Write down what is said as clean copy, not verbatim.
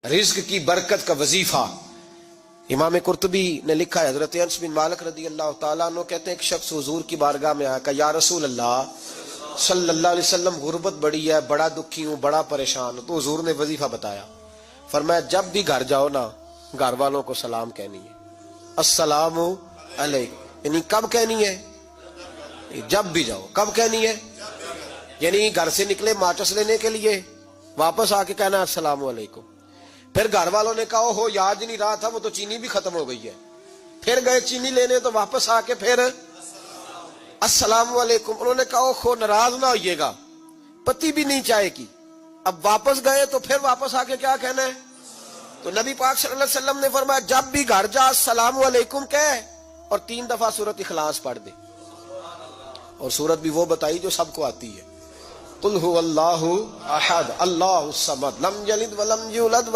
رزق کی برکت کا وظیفہ امام قرطبی نے لکھا ہے، حضرت انس بن مالک رضی اللہ تعالیٰ عنہ کہتے ہیں ایک شخص حضور کی بارگاہ میں آیا کہ یا رسول اللہ صلی اللہ علیہ وسلم غربت بڑی ہے، بڑا دکھی ہوں، بڑا پریشان ہوں۔ تو حضور نے وظیفہ بتایا، فرمایا جب بھی گھر جاؤ نا گھر والوں کو سلام کہنی ہے، السلام علیکم۔ یعنی کب کہنی ہے؟ جب بھی جاؤ۔ کب کہنی ہے؟ یعنی گھر سے نکلے ماچس لینے کے لیے، واپس آ کے کہنا السلام علیکم۔ پھر گھر والوں نے کہا ہو یاد نہیں رہا تھا، وہ تو چینی بھی ختم ہو گئی ہے۔ پھر گئے چینی لینے تو واپس آ کے پھر السلام علیکم۔ انہوں نے کہا ہو ناراض نہ ہوئیے گا، پتی بھی نہیں چائے کی۔ اب واپس گئے تو پھر واپس آ کے کیا کہنا ہے؟ تو نبی پاک صلی اللہ علیہ وسلم نے فرمایا جب بھی گھر جا السلام علیکم کہے اور 3 دفعہ سورۃ اخلاص پڑھ دے۔ اور سورت بھی وہ بتائی جو سب کو آتی ہے، قل هو اللہ احد اللہ الصمد لم یلد ولم یولد